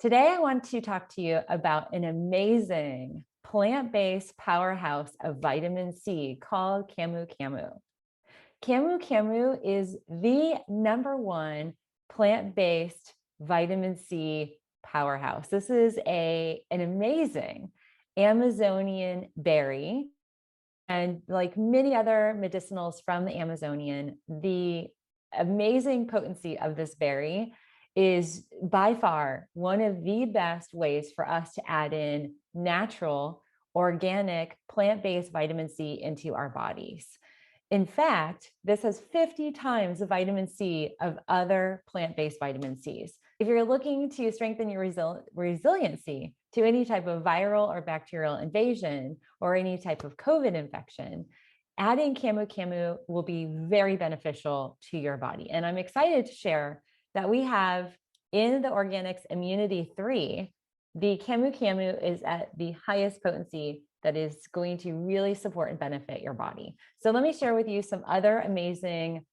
Today, I want to talk to you about an amazing plant-based powerhouse of vitamin C called camu. Camu is the #1 plant-based vitamin C powerhouse. This is an amazing Amazonian berry. And like many other medicinals from the Amazonian, the amazing potency of this berry is by far one of the best ways for us to add in natural, organic, plant-based vitamin C into our bodies. In fact, this has 50 times the vitamin C of other plant-based vitamin Cs. If you're looking to strengthen your resiliency to any type of viral or bacterial invasion or any type of COVID infection, adding camu will be very beneficial to your body. And I'm excited to share that we have in the Organixx Immunity 3, the camu is at the highest potency that is going to really support and benefit your body. So let me share with you some other amazing,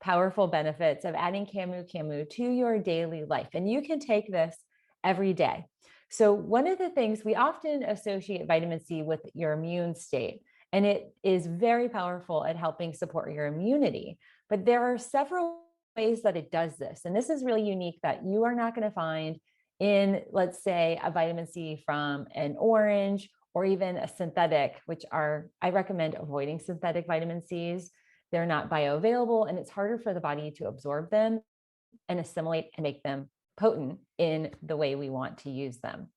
powerful benefits of adding camu to your daily life. And you can take this every day. So one of the things we often associate vitamin C with your immune state, and it is very powerful at helping support your immunity. But there are several ways that it does this. And this is really unique that you are not going to find in, let's say, a vitamin C from an orange or even a synthetic, which I recommend avoiding synthetic vitamin Cs. They're not bioavailable, and it's harder for the body to absorb them and assimilate and make them potent in the way we want to use them.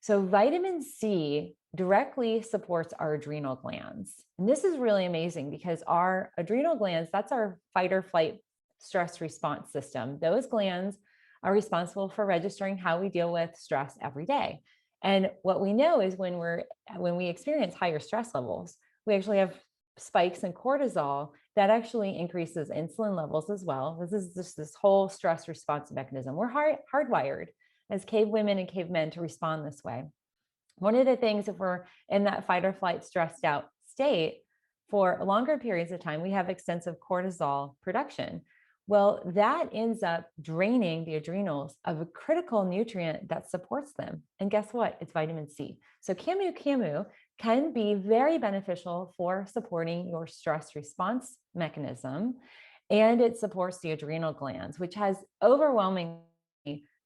So vitamin C directly supports our adrenal glands. And this is really amazing because our adrenal glands, that's our fight or flight stress response system. Those glands are responsible for registering how we deal with stress every day. And what we know is when we experience higher stress levels, we actually have spikes in cortisol that actually increases insulin levels as well. This is just this whole stress response mechanism. We're hardwired as cave women and cave men to respond this way. One of the things, if we're in that fight or flight stressed out state for longer periods of time, we have extensive cortisol production. Well, that ends up draining the adrenals of a critical nutrient that supports them. And guess what? It's vitamin C. So camu can be very beneficial for supporting your stress response mechanism. And it supports the adrenal glands, which has overwhelmingly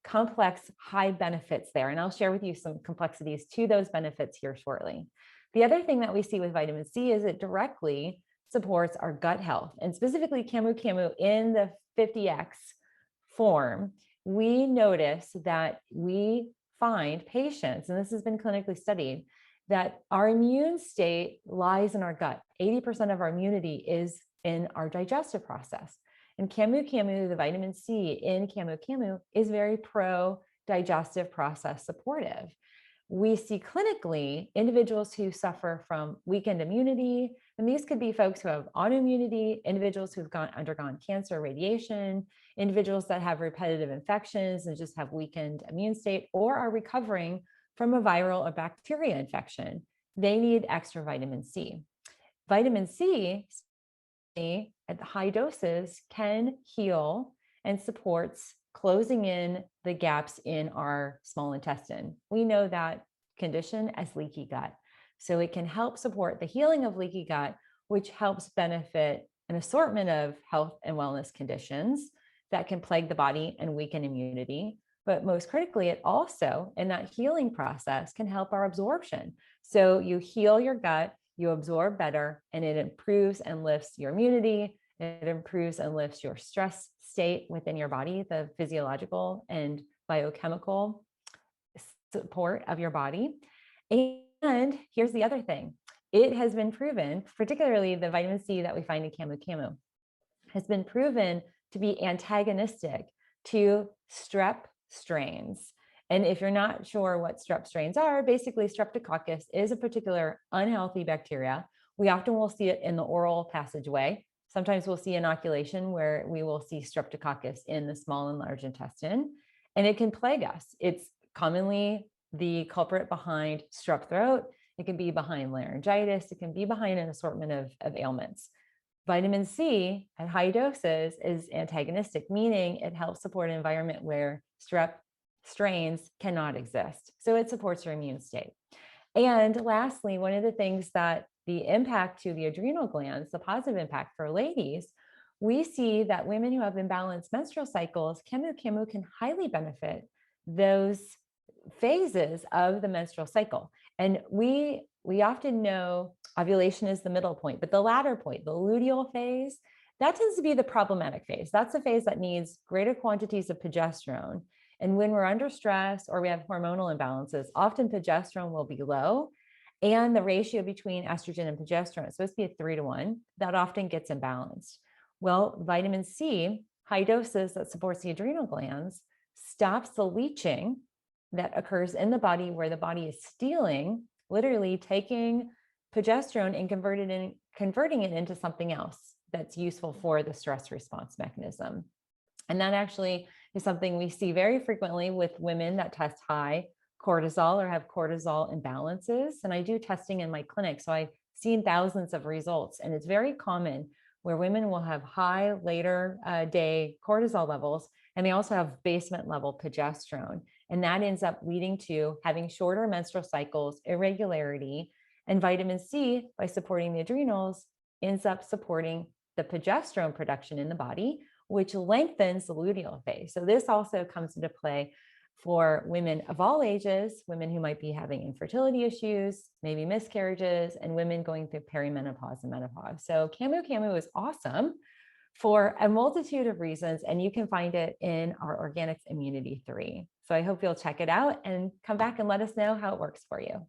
complex, high benefits there. And I'll share with you some complexities to those benefits here shortly. The other thing that we see with vitamin C is it directly supports our gut health, and specifically camu in the 50X form. We notice that we find patients, and this has been clinically studied, that our immune state lies in our gut. 80% of our immunity is in our digestive process. And camu, the vitamin C in camu is very pro-digestive process supportive. We see clinically individuals who suffer from weakened immunity, and these could be folks who have autoimmunity, individuals who've undergone cancer, radiation, individuals that have repetitive infections and just have weakened immune state, or are recovering from a viral or bacteria infection. They need extra vitamin C. Vitamin C at high doses can heal and supports closing in the gaps in our small intestine. We know that condition as leaky gut. So it can help support the healing of leaky gut, which helps benefit an assortment of health and wellness conditions that can plague the body and weaken immunity. But most critically, it also, in that healing process, can help our absorption. So you heal your gut, you absorb better, and it improves and lifts your immunity. It improves and lifts your stress state within your body, the physiological and biochemical support of your body. And here's the other thing. It has been proven, particularly the vitamin C that we find in camu, has been proven to be antagonistic to strep strains. And if you're not sure what strep strains are, basically streptococcus is a particular unhealthy bacteria. We often will see it in the oral passageway. Sometimes we'll see inoculation where we will see streptococcus in the small and large intestine, and it can plague us. It's commonly the culprit behind strep throat. It can be behind laryngitis. It can be behind an assortment of ailments. Vitamin C at high doses is antagonistic, meaning it helps support an environment where strep strains cannot exist. So it supports your immune state. And lastly, one of the things that the impact to the adrenal glands, the positive impact for ladies, we see that women who have imbalanced menstrual cycles, camu can highly benefit those phases of the menstrual cycle. And we often know ovulation is the middle point, but the latter point, the luteal phase, that tends to be the problematic phase. That's the phase that needs greater quantities of progesterone. And when we're under stress or we have hormonal imbalances, often progesterone will be low. And the ratio between estrogen and progesterone is supposed to be a 3-to-1. That often gets imbalanced. Well, vitamin C, high doses that supports the adrenal glands, stops the leaching that occurs in the body where the body is stealing, literally taking progesterone and converting it into something else that's useful for the stress response mechanism. And that actually is something we see very frequently with women that test high cortisol or have cortisol imbalances. And I do testing in my clinic, so I've seen thousands of results. And it's very common where women will have high later day cortisol levels, and they also have basement level progesterone. And that ends up leading to having shorter menstrual cycles, irregularity, and vitamin C, by supporting the adrenals, ends up supporting the progesterone production in the body, which lengthens the luteal phase. So this also comes into play for women of all ages, women who might be having infertility issues, maybe miscarriages, and women going through perimenopause and menopause. So camu is awesome for a multitude of reasons, and you can find it in our Organixx Immunity 3. So I hope you'll check it out and come back and let us know how it works for you.